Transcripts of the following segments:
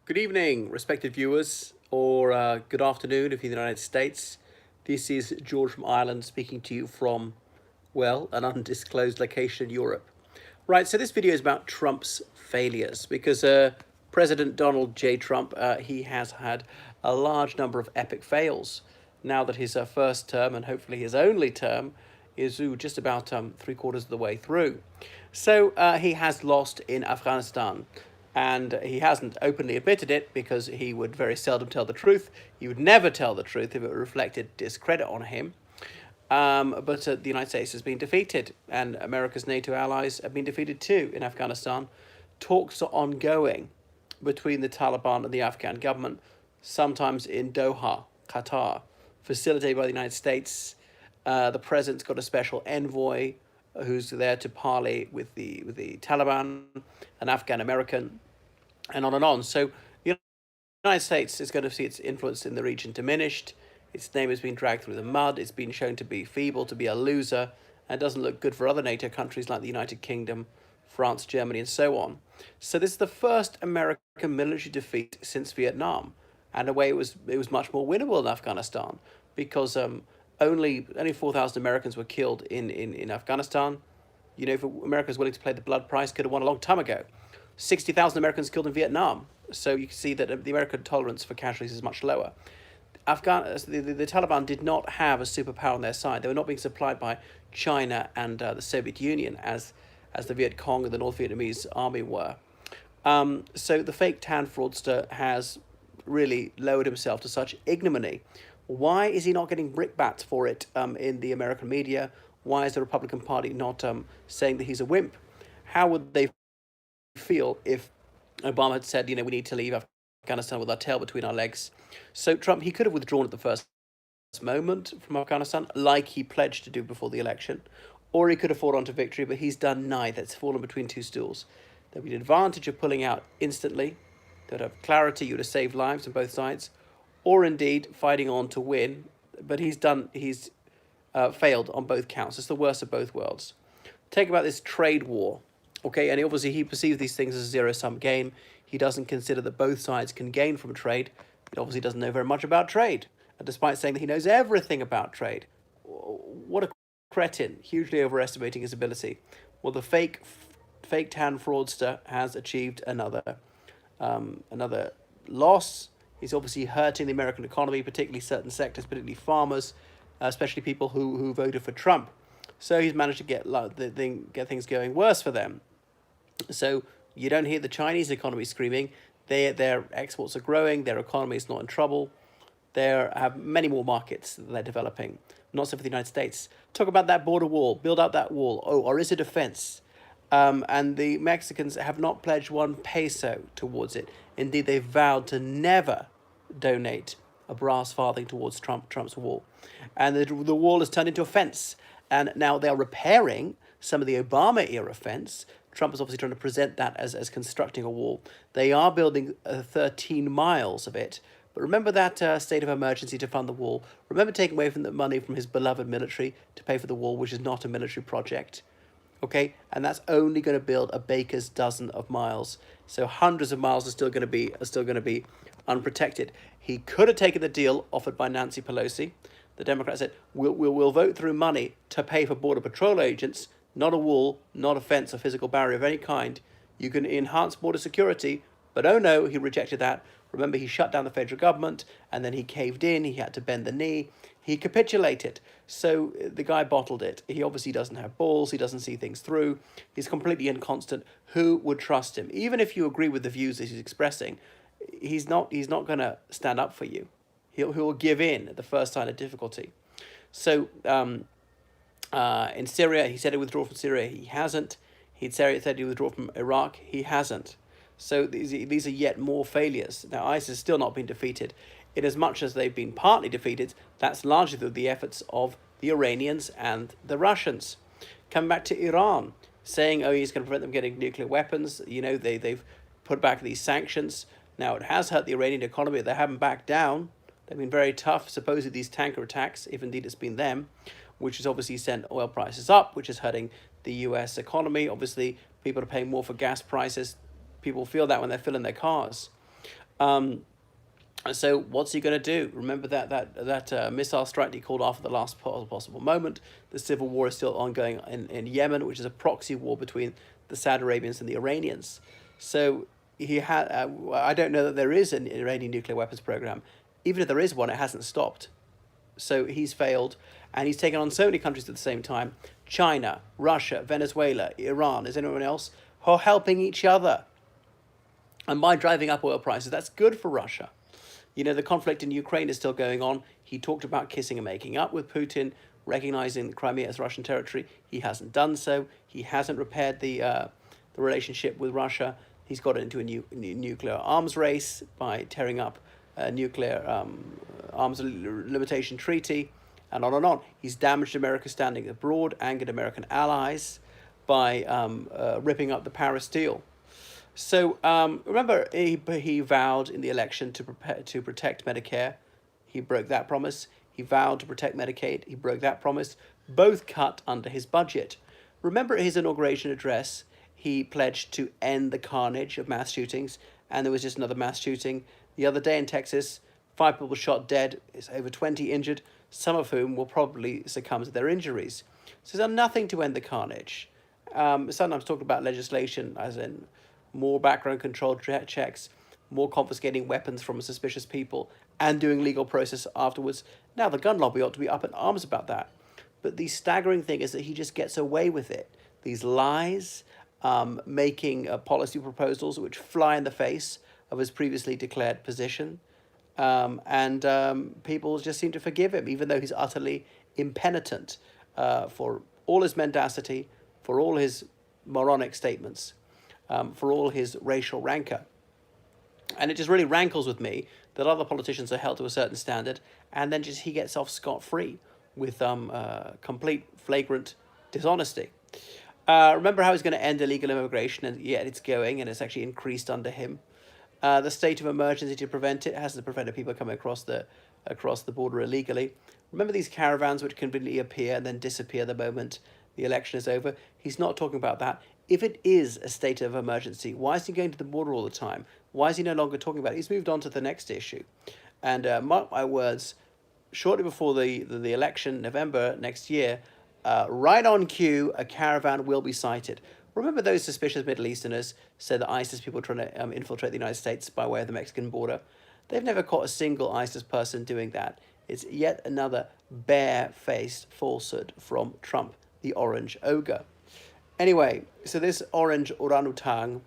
Good evening, respected viewers, or good afternoon if you're in the United States. This is George from Ireland speaking to you from, well, an undisclosed location in Europe. Right, so this video is about Trump's failures because President Donald J. Trump, he has had a large number of epic fails now that his first term and hopefully his only term is just about three-quarters of the way through. So he has lost in Afghanistan, and he hasn't openly admitted it because he would very seldom tell the truth. He would never tell the truth if it reflected discredit on him. But the United States has been defeated, and America's NATO allies have been defeated too in Afghanistan. Talks are ongoing between the Taliban and the Afghan government, sometimes in Doha, Qatar, facilitated by the United States. The president's got a special envoy who's there to parley with the Taliban, an Afghan American, and on and on. So the United States is going to see its influence in the region diminished. Its name has been dragged through the mud. It's been shown to be feeble, to be a loser, and doesn't look good for other NATO countries like the United Kingdom, France, Germany, and so on. So this is the first American military defeat since Vietnam, and in a way it was much more winnable in Afghanistan because only 4,000 Americans were killed in Afghanistan. You know, if America was willing to pay the blood price, could have won a long time ago. 60,000 Americans killed in Vietnam. So you can see that the American tolerance for casualties is much lower. The Taliban did not have a superpower on their side. They were not being supplied by China and the Soviet Union as the Viet Cong and the North Vietnamese army were. So the fake Tan fraudster has really lowered himself to such ignominy. Why is he not getting brickbats for it in the American media? Why is the Republican Party not saying that he's a wimp? How would they feel if Obama had said, we need to leave Afghanistan with our tail between our legs? So Trump, he could have withdrawn at the first moment from Afghanistan, like he pledged to do before the election, or he could have fought on to victory, but he's done neither. It's fallen between two stools. There'd be an advantage of pulling out instantly. There'd have clarity. You would have saved lives on both sides, or indeed fighting on to win. But he's failed on both counts. It's the worst of both worlds. Take about this trade war. Okay, and obviously he perceives these things as a zero-sum game. He doesn't consider that both sides can gain from trade. He obviously doesn't know very much about trade. And despite saying that he knows everything about trade, what a cretin, hugely overestimating his ability. Well, the fake Tan fraudster has achieved another loss. He's obviously hurting the American economy, particularly certain sectors, particularly farmers, especially people who voted for Trump. So he's managed to get things going worse for them. So you don't hear the Chinese economy screaming. Their exports are growing. Their economy is not in trouble. They have many more markets that they're developing. Not so for the United States. Talk about that border wall. Build out that wall. Oh, or is it a fence? And the Mexicans have not pledged 1 peso towards it. Indeed, they've vowed to never donate a brass farthing towards Trump's wall. And the wall has turned into a fence. And now they're repairing some of the Obama-era fence. Trump is obviously trying to present that as constructing a wall. They are building 13 miles of it. But remember that state of emergency to fund the wall. Remember taking away from the money from his beloved military to pay for the wall, which is not a military project. Okay, and that's only going to build a baker's dozen of miles. So hundreds of miles are still going to be unprotected. He could have taken the deal offered by Nancy Pelosi. The Democrats said, we'll vote through money to pay for Border Patrol agents, not a wall, not a fence, a physical barrier of any kind. You can enhance border security, but oh no, he rejected that. Remember, he shut down the federal government, and then he caved in. He had to bend the knee. He capitulated. So the guy bottled it. He obviously doesn't have balls. He doesn't see things through. He's completely inconstant. Who would trust him? Even if you agree with the views that he's expressing, he's not going to stand up for you. He'll give in at the first sign of difficulty. So in Syria, he said he'd withdraw from Syria. He hasn't. He said he'd withdraw from Iraq. He hasn't. So these are yet more failures. Now, ISIS has still not been defeated. In as much as they've been partly defeated, that's largely through the efforts of the Iranians and the Russians. Coming back to Iran, saying, oh, he's going to prevent them getting nuclear weapons. They've put back these sanctions. Now, it has hurt the Iranian economy. They haven't backed down. They've been very tough, supposedly these tanker attacks, if indeed it's been them, which has obviously sent oil prices up, which is hurting the US economy. Obviously, people are paying more for gas prices. People feel that when they're filling their cars. So what's he going to do? Remember that missile strike he called off at the last possible moment. The civil war is still ongoing in Yemen, which is a proxy war between the Saudi Arabians and the Iranians. So he had. I don't know that there is an Iranian nuclear weapons program. Even if there is one, it hasn't stopped. So he's failed, and he's taken on so many countries at the same time: China, Russia, Venezuela, Iran. Is anyone else who are helping each other? And by driving up oil prices, that's good for Russia. You know, the conflict in Ukraine is still going on. He talked about kissing and making up with Putin, recognizing Crimea as Russian territory. He hasn't done so. He hasn't repaired the relationship with Russia. He's got into a new nuclear arms race by tearing up a nuclear arms limitation treaty, and on and on. He's damaged America's standing abroad, angered American allies by ripping up the Paris deal. So remember, he vowed in the election to protect Medicare. He broke that promise. He vowed to protect Medicaid. He broke that promise. Both cut under his budget. Remember his inauguration address. He pledged to end the carnage of mass shootings, and there was just another mass shooting the other day in Texas. 5 people shot dead. It's over 20 injured, some of whom will probably succumb to their injuries. So he's done nothing to end the carnage. Sometimes talked about legislation as in more background control checks, more confiscating weapons from suspicious people, and doing legal process afterwards. Now, the gun lobby ought to be up in arms about that. But the staggering thing is that he just gets away with it. These lies, making policy proposals which fly in the face of his previously declared position. And people just seem to forgive him, even though he's utterly impenitent for all his mendacity, for all his moronic statements, for all his racial rancor. And it just really rankles with me that other politicians are held to a certain standard, and then just he gets off scot-free with complete flagrant dishonesty. Remember how he's going to end illegal immigration, and yet it's going, and it's actually increased under him. The state of emergency to prevent it hasn't prevented people coming across the border illegally. Remember these caravans which conveniently appear and then disappear the moment the election is over? He's not talking about that. If it is a state of emergency, why is he going to the border all the time? Why is he no longer talking about it? He's moved on to the next issue. And mark my words, shortly before the election, November next year, right on cue, a caravan will be sighted. Remember those suspicious Middle Easterners said that ISIS people were trying to infiltrate the United States by way of the Mexican border? They've never caught a single ISIS person doing that. It's yet another bare-faced falsehood from Trump, the orange ogre. Anyway, so this orange orangutan,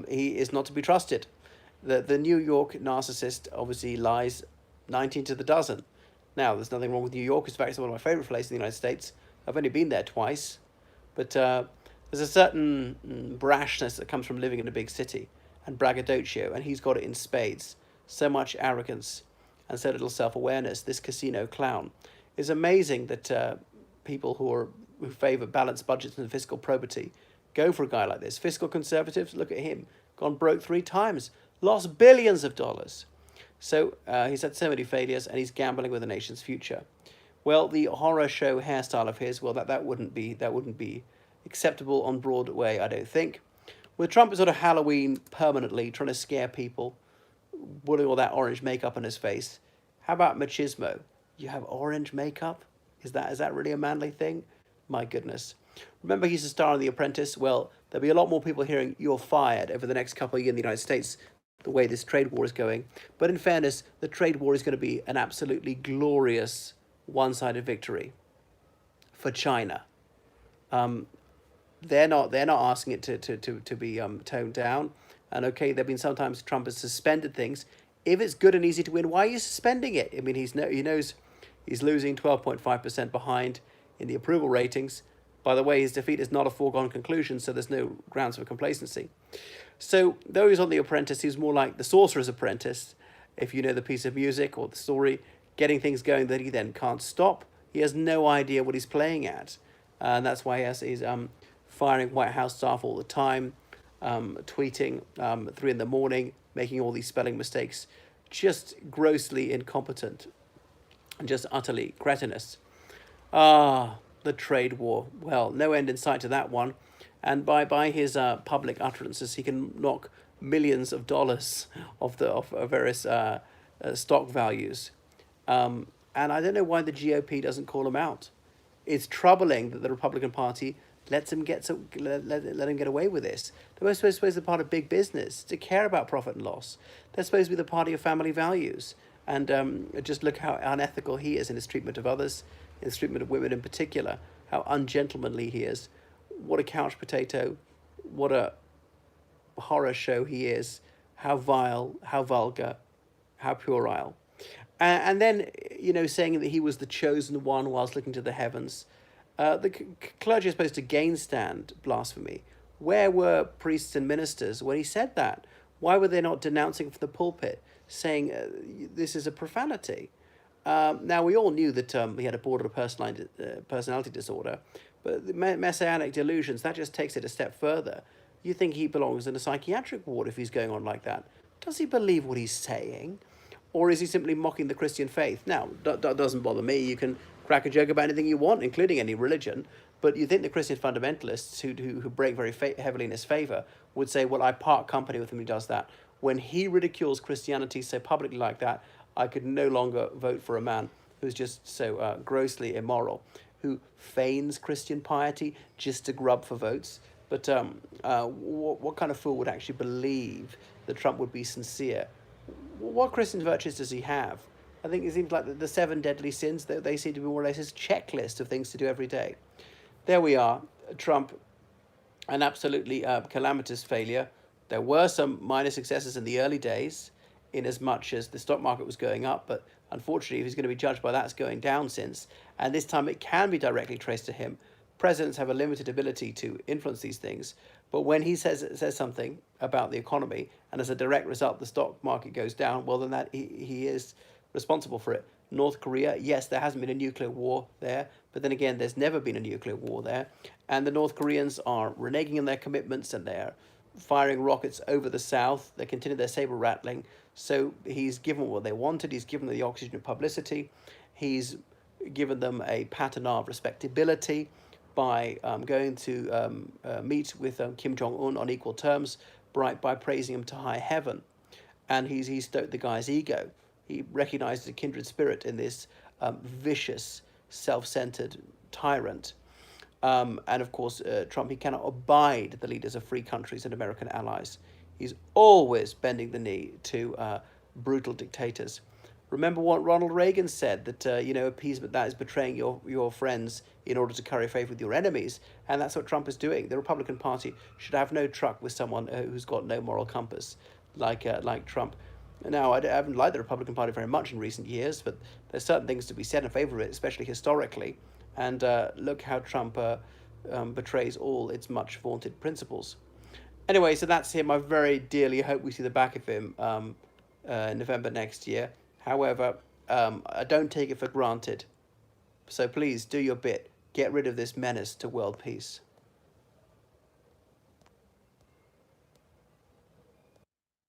he is not to be trusted. The New York narcissist obviously lies 19 to the dozen. Now, there's nothing wrong with New York. In fact, it's one of my favorite places in the United States. I've only been there twice. But there's a certain brashness that comes from living in a big city and braggadocio, and he's got it in spades. So much arrogance and so little self-awareness. This casino clown. It's amazing that people who favour balanced budgets and fiscal probity go for a guy like this. Fiscal conservatives, look at him, gone broke 3 times, lost billions of dollars. So he's had so many failures, and he's gambling with the nation's future. Well, the horror show hairstyle of his, well, that wouldn't be acceptable on Broadway, I don't think. With Trump sort of Halloween permanently trying to scare people, putting all that orange makeup on his face. How about machismo? You have orange makeup? Is that really a manly thing? My goodness. Remember he's a star in The Apprentice? Well, there'll be a lot more people hearing you're fired over the next couple of years in the United States, the way this trade war is going. But in fairness, the trade war is going to be an absolutely glorious one-sided victory for China. They're not asking it to be toned down. And okay, there've been sometimes Trump has suspended things. If it's good and easy to win, why are you suspending it? I mean, he knows he's losing 12.5% behind in the approval ratings. By the way, his defeat is not a foregone conclusion, so there's no grounds for complacency. So though he's on The Apprentice, he's more like the Sorcerer's Apprentice, if you know the piece of music or the story, getting things going that he then can't stop. He has no idea what he's playing at. And that's why he's firing White House staff all the time, tweeting 3 a.m, making all these spelling mistakes, just grossly incompetent and just utterly cretinous. The trade war. Well, no end in sight to that one. And by his public utterances, he can knock millions of dollars of various stock values. And I don't know why the GOP doesn't call him out. It's troubling that the Republican Party lets him let him get away with this. They're supposed to be part of big business, to care about profit and loss. They're supposed to be the party of family values. And just look how unethical he is in his treatment of others, in his treatment of women in particular, how ungentlemanly he is. What a couch potato, what a horror show he is, how vile, how vulgar, how puerile. And then, saying that he was the chosen one whilst looking to the heavens. The clergy are supposed to gainstand blasphemy. Where were priests and ministers when he said that? Why were they not denouncing from the pulpit, saying this is a profanity? Now, we all knew that he had a borderline personality disorder, but the messianic delusions, that just takes it a step further. You think he belongs in a psychiatric ward if he's going on like that. Does he believe what he's saying? Or is he simply mocking the Christian faith? Now, that doesn't bother me. You can crack a joke about anything you want, including any religion. But you think the Christian fundamentalists who break very heavily in his favor would say, well, I part company with him who does that. When he ridicules Christianity so publicly like that, I could no longer vote for a man who's just so grossly immoral, who feigns Christian piety just to grub for votes. But what kind of fool would actually believe that Trump would be sincere? What Christian virtues does he have? I think it seems like the 7 deadly sins, they seem to be more or less his checklist of things to do every day. There we are, Trump, an absolutely calamitous failure. There were some minor successes in the early days, in as much as the stock market was going up, but unfortunately, if he's going to be judged by that, it's going down since. And this time it can be directly traced to him. Presidents have a limited ability to influence these things, but when he says something about the economy, and as a direct result the stock market goes down, well, then that he is responsible for it. North Korea, yes, there hasn't been a nuclear war there, but then again, there's never been a nuclear war there, and the North Koreans are reneging on their commitments, and they're firing rockets over the south. They continue their saber rattling. So he's given what they wanted. He's given them the oxygen of publicity. He's given them a pattern of respectability by going to meet with Kim Jong-un on equal terms, by praising him to high heaven. And he stoked the guy's ego. He recognized a kindred spirit in this vicious, self-centered tyrant. And of course, Trump, he cannot abide the leaders of free countries and American allies. He's always bending the knee to brutal dictators. Remember what Ronald Reagan said, that appeasement, that is betraying your friends in order to curry favor with your enemies, and that's what Trump is doing. The Republican Party should have no truck with someone who's got no moral compass, like Trump. Now, I haven't liked the Republican Party very much in recent years, but there's certain things to be said in favor of it, especially historically. And look how Trump betrays all its much vaunted principles. Anyway, so that's him. I very dearly hope we see the back of him November next year. However, I don't take it for granted. So please do your bit. Get rid of this menace to world peace.